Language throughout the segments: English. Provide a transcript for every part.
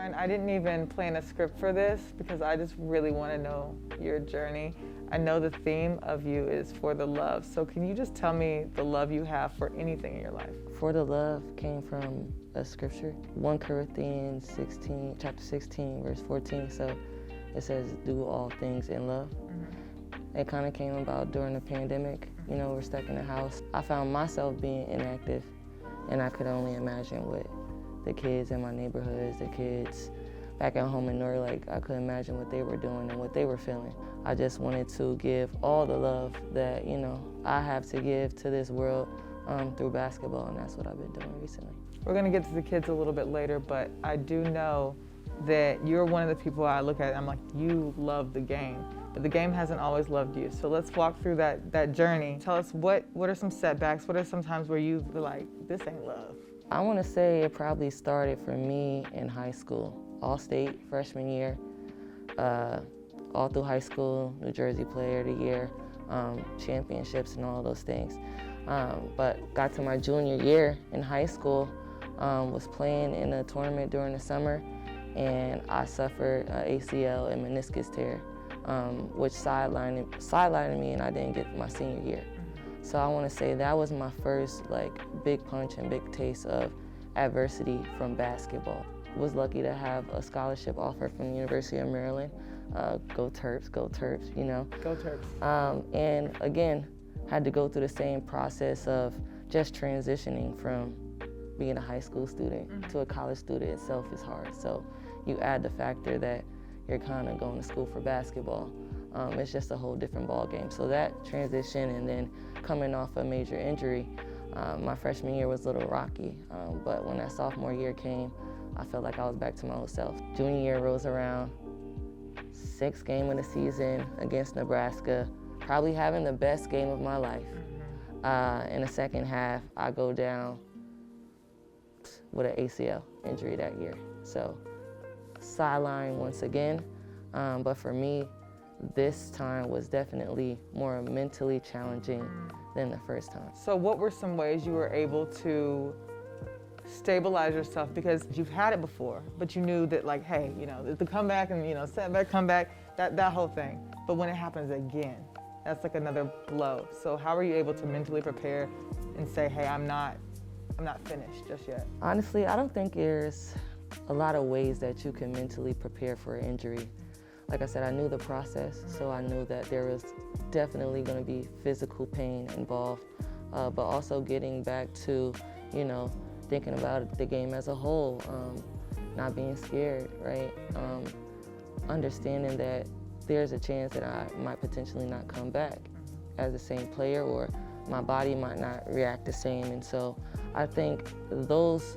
Laurin, I didn't even plan a script for this because I just really want to know your journey. I know the theme of you is for the love. So can you just tell me the love you have for anything in your life? For the love came from a scripture, 1 Corinthians 16, chapter 16, verse 14. So it says, do all things in love. It kind of came about during the pandemic. You know, we're stuck in the house. I found myself being inactive, and I could only imagine what the kids in my neighborhoods, the kids back at home in North Lake, I could imagine what they were doing and what they were feeling. I just wanted to give all the love that, you know, I have to give to this world through basketball, and that's what I've been doing recently. We're gonna get to the kids a little bit later, but I do know that you're one of the people I look at and I'm like, you love the game, but the game hasn't always loved you. So let's walk through that journey. Tell us what are some setbacks, what are some times where you feel like, this ain't love? I want to say it probably started for me in high school. All-state freshman year, all through high school, New Jersey Player of the Year, championships and all those things. But got to my junior year in high school, was playing in a tournament during the summer, and I suffered ACL and meniscus tear, which sidelined me, and I didn't get my senior year. So I want to say that was my first big punch and big taste of adversity from basketball. Was lucky to have a scholarship offer from the University of Maryland. Go Terps, you know. Go Terps. And again, had to go through the same process of just transitioning from being a high school student to a college student itself is hard. So you add the factor that you're kind of going to school for basketball. It's just a whole different ball game. So that transition, and then coming off a major injury, my freshman year was a little rocky. But when that sophomore year came, I felt like I was back to my old self. Junior year rolls around, 6th game of the season against Nebraska, probably having the best game of my life. In the second half, I go down with an ACL injury that year. So sideline once again, but for me, this time was definitely more mentally challenging than the first time. So what were some ways you were able to stabilize yourself, because you've had it before, but you knew that hey, the comeback and setback, comeback, that whole thing. But when it happens again, that's like another blow. So how are you able to mentally prepare and say, hey, I'm not finished just yet? Honestly, I don't think there's a lot of ways that you can mentally prepare for an injury. Like I said, I knew the process, so I knew that there was definitely going to be physical pain involved, but also getting back to, thinking about the game as a whole, not being scared, right? Understanding that there's a chance that I might potentially not come back as the same player, or my body might not react the same. And so I think those,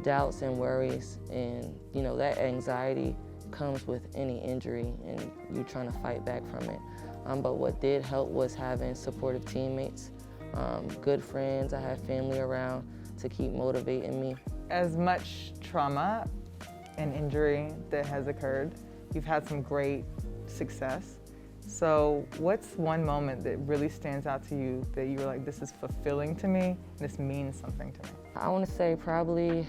doubts and worries and, that anxiety comes with any injury, and you trying to fight back from it. But what did help was having supportive teammates, good friends. I had family around to keep motivating me. As much trauma and injury that has occurred, you've had some great success. So what's one moment that really stands out to you that you were like, this is fulfilling to me, this means something to me? I want to say probably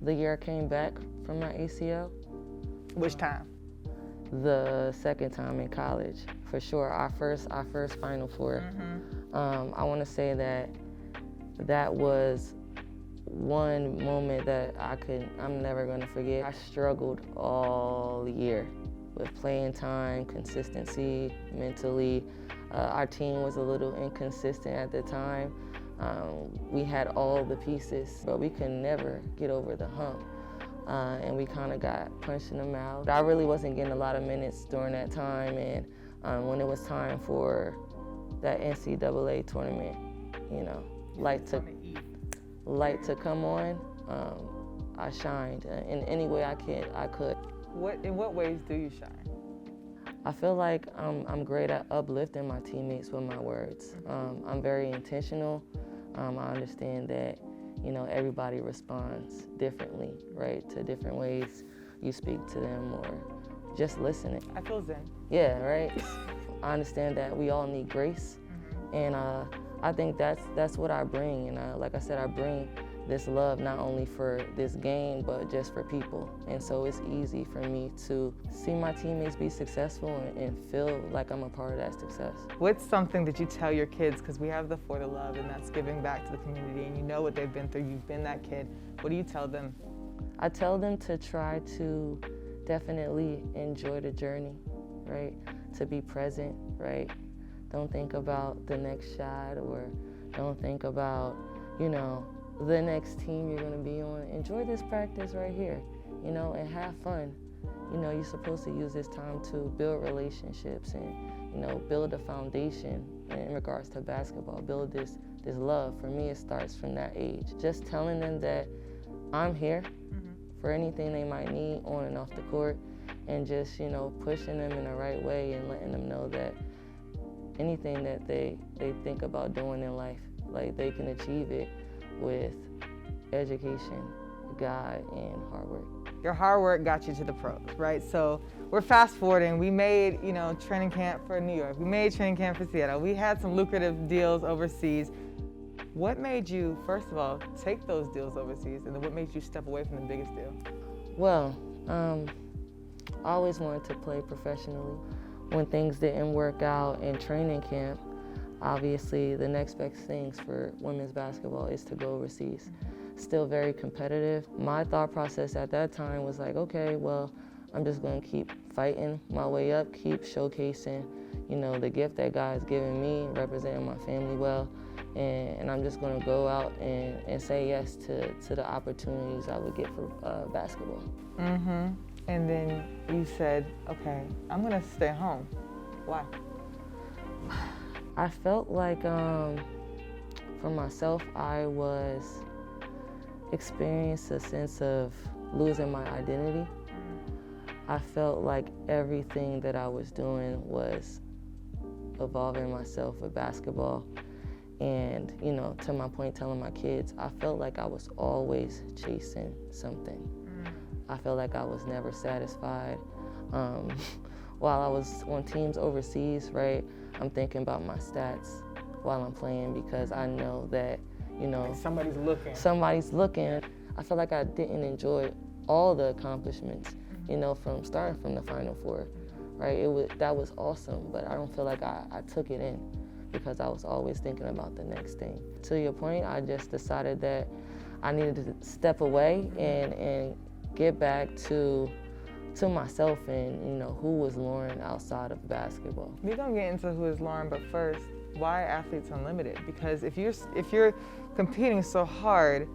the year I came back from my ACL. Which time? The second time in college, for sure. Our first Final Four. I want to say that was one moment that I'm never going to forget. I struggled all year with playing time, consistency, mentally. Our team was a little inconsistent at the time. We had all the pieces, but we could never get over the hump. And we kind of got punched in the mouth. I really wasn't getting a lot of minutes during that time, and when it was time for that NCAA tournament, light to come on, I shined in any way I could. In what ways do you shine? I feel like I'm great at uplifting my teammates with my words. I'm very intentional. I understand that everybody responds differently, right, to different ways you speak to them or just listening. I feel zen. Yeah, right. I understand that we all need grace, and I think that's what I bring. And like I said, I bring this love not only for this game, but just for people. And so it's easy for me to see my teammates be successful and feel like I'm a part of that success. What's something that you tell your kids, because we have the 4 to Love, and that's giving back to the community, and you know what they've been through, you've been that kid. What do you tell them? I tell them to try to definitely enjoy the journey, right? To be present, right? Don't think about the next shot, or don't think about, you know, the next team you're gonna be on. Enjoy this practice right here, you know, and have fun. You know, you're supposed to use this time to build relationships and, you know, build a foundation in regards to basketball, build this love. For me, it starts from that age. Just telling them that I'm here for anything they might need on and off the court, and just, you know, pushing them in the right way and letting them know that anything that they think about doing in life, like, they can achieve it with education, God, and hard work. Your hard work got you to the pros, right? So we're fast forwarding. We made, you know, training camp for New York. We made training camp for Seattle. We had some lucrative deals overseas. What made you, first of all, take those deals overseas, and then what made you step away from the biggest deal? Well, I always wanted to play professionally. When things didn't work out in training camp, obviously the next best things for women's basketball is to go overseas. Still very competitive. My thought process at that time was like, okay, well, I'm just gonna keep fighting my way up, keep showcasing, you know, the gift that God's given me, representing my family well, and I'm just gonna go out and say yes to the opportunities I would get for basketball. And then you said, okay, I'm gonna stay home. Why? I felt like, for myself, I was experiencing a sense of losing my identity. I felt like everything that I was doing was evolving myself with basketball. And, you know, to my point, telling my kids, I felt like I was always chasing something. I felt like I was never satisfied. While I was on teams overseas, right, I'm thinking about my stats while I'm playing, because I know that, you know, Like somebody's looking. Somebody's looking. I feel like I didn't enjoy all the accomplishments, you know, from starting from the Final Four, right? That was awesome, but I don't feel like I took it in, because I was always thinking about the next thing. To your point, I just decided that I needed to step away and get back to myself and, you know, who was Laurin outside of basketball. We're gonna get into who is Laurin, but first, why Athletes Unlimited? Because if you're competing so hard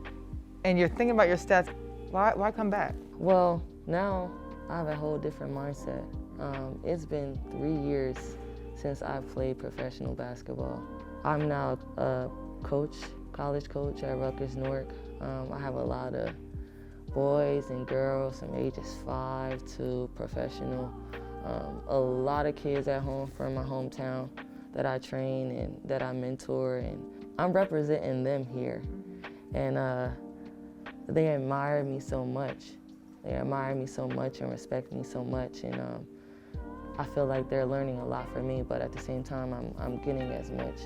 and you're thinking about your stats, why come back? Well, now I have a whole different mindset. It's been 3 years since I've played professional basketball. I'm now a coach, college coach at Rutgers Newark. I have a lot of boys and girls from ages 5 to professional. A lot of kids at home from my hometown that I train and that I mentor, and I'm representing them here. And they admire me so much. They admire me so much and respect me so much, and I feel like they're learning a lot from me, but at the same time, I'm getting as much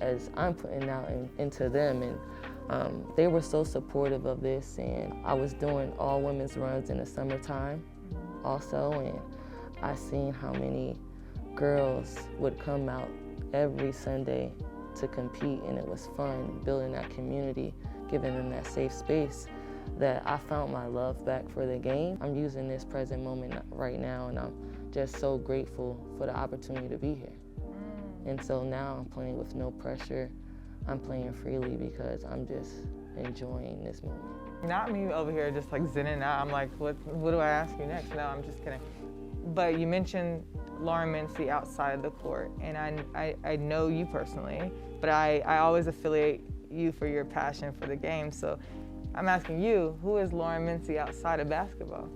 as I'm putting out into them. And they were so supportive of this, and I was doing all women's runs in the summertime also, and I seen how many girls would come out every Sunday to compete, and it was fun building that community, giving them that safe space, that I found my love back for the game. I'm using this present moment right now, and I'm just so grateful for the opportunity to be here. And so now I'm playing with no pressure. I'm playing freely because I'm just enjoying this moment. Not me over here just like zenning out. I'm like, what do I ask you next? No, I'm just kidding. But you mentioned Laurin Mincy outside of the court, and I know you personally, but I always affiliate you for your passion for the game. So I'm asking you, who is Laurin Mincy outside of basketball?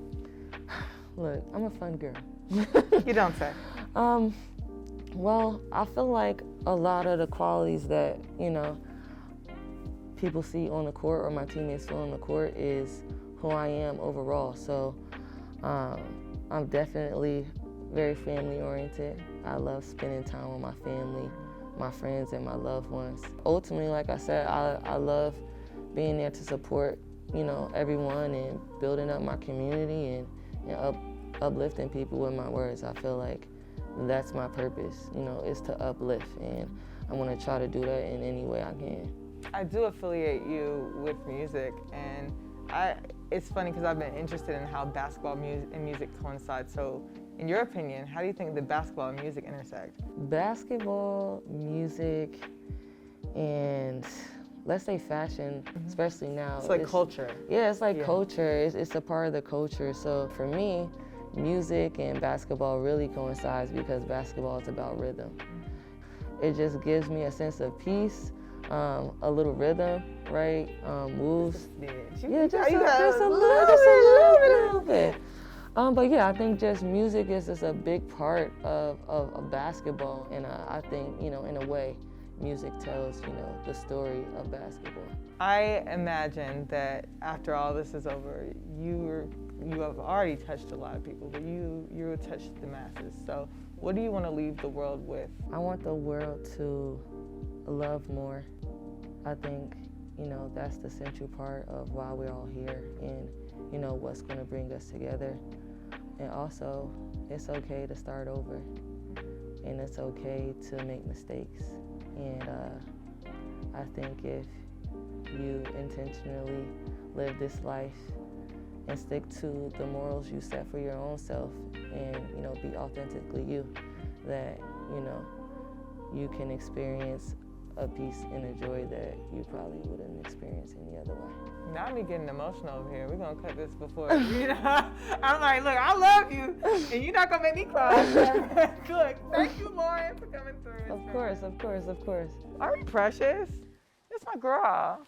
Look, I'm a fun girl. You don't say. Well, I feel like a lot of the qualities that, you know, people see on the court or my teammates see on the court is who I am overall. So I'm definitely very family oriented. I love spending time with my family, my friends, and my loved ones. Ultimately, like I said, I love being there to support, you know, everyone and building up my community and uplifting people with my words. I feel like that's my purpose, you know, is to uplift, and I want to try to do that in any way I can. I do affiliate you with music, and it's funny because I've been interested in how basketball and music coincide. So, in your opinion, how do you think the basketball and music intersect? Basketball, music, and let's say fashion, especially now. It's like culture. Yeah, it's like culture. It's a part of the culture. So for me, music and basketball really coincides because basketball is about rhythm. It just gives me a sense of peace, a little rhythm, right? Moves. Yeah, just a little bit. But yeah, I think just music is just a big part of basketball, and I think, you know, in a way, music tells, you know, the story of basketball. I imagine that after all this is over, you have already touched a lot of people, but you will touch the masses. So what do you want to leave the world with? I want the world to love more. I think, you know, that's the central part of why we're all here and, you know, what's going to bring us together. And also, it's okay to start over, and it's okay to make mistakes. And I think if you intentionally live this life and stick to the morals you set for your own self and, you know, be authentically you, that, you know, you can experience a peace and a joy that you probably wouldn't experience any other way. Now me getting emotional over here. We're gonna cut this before. You know, I'm like, look, I love you, and you're not gonna make me cry. Look, thank you, Laurin, for coming through. Of course. Are we precious? It's my girl.